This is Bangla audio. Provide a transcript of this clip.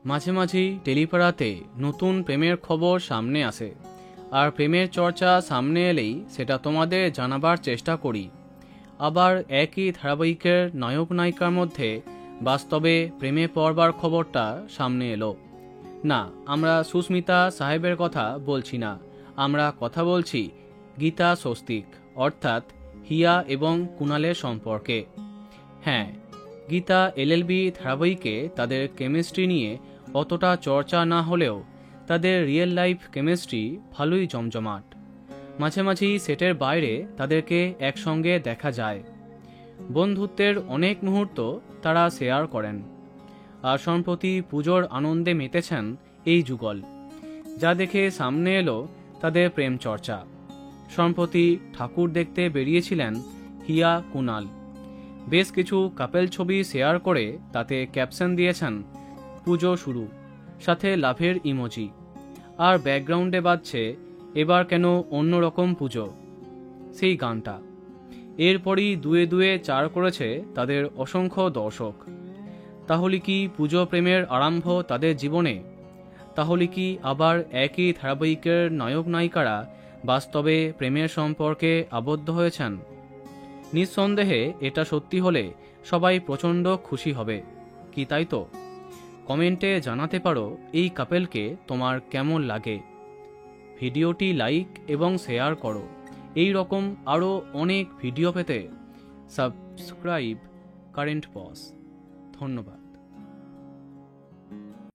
মাঝে মাঝেই টেলিপাড়াতে নতুন প্রেমের খবর সামনে আসে, আর প্রেমের চর্চা সামনে এলেই সেটা তোমাদের জানাবার চেষ্টা করি। আবার একই ধারাবাহিকের নায়ক নায়িকার মধ্যে বাস্তবে প্রেমে পড়বার খবরটা সামনে এলো। না, আমরা সুস্মিতা সাহেবের কথা বলছি না, আমরা কথা বলছি গীতা স্বস্তিক অর্থাৎ হিয়া এবং কুণালের সম্পর্কে। হ্যাঁ, গীতা এলএলবি ধারাবাহিকে তাদের কেমিস্ট্রি নিয়ে অতটা চর্চা না হলেও তাদের রিয়েল লাইফ কেমিস্ট্রি ভালোই জমজমাট। মাঝে মাঝেই সেটের বাইরে তাদেরকে একসঙ্গে দেখা যায়। বন্ধুত্বের অনেক মুহূর্ত তারা শেয়ার করেন। আর সম্প্রতি পুজোর আনন্দে মেতেছেন এই যুগল, যা দেখে সামনে এলো তাদের প্রেম চর্চা। সম্প্রতি ঠাকুর দেখতে বেরিয়েছিলেন হিয়া কুণাল। বেশ কিছু কাপেল ছবি শেয়ার করে তাতে ক্যাপশন দিয়েছেন পুজো শুরু, সাথে লাভের ইমোজি, আর ব্যাকগ্রাউন্ডে বাজছে এবার কেন অন্যরকম পুজো সেই গানটা। এরপরই দুয়ে দুয়ে চার করেছে তাদের অসংখ্য দর্শক। তাহলে কি পুজো প্রেমের আরম্ভ তাদের জীবনে? তাহলে কি আবার একই ধারাবাহিকের নায়ক নায়িকারা বাস্তবে প্রেমের সম্পর্কে আবদ্ধ হয়েছেন? নিঃসন্দেহে এটা সত্যি হলে সবাই প্রচণ্ড খুশি হবে, কি তাই তো? কমেন্টে জানাতে পারো এই কাপেলকে তোমার কেমন লাগে। ভিডিওটি লাইক এবং শেয়ার করো। এই রকম আরও অনেক ভিডিও পেতে সাবস্ক্রাইব কারেন্ট পজ। ধন্যবাদ।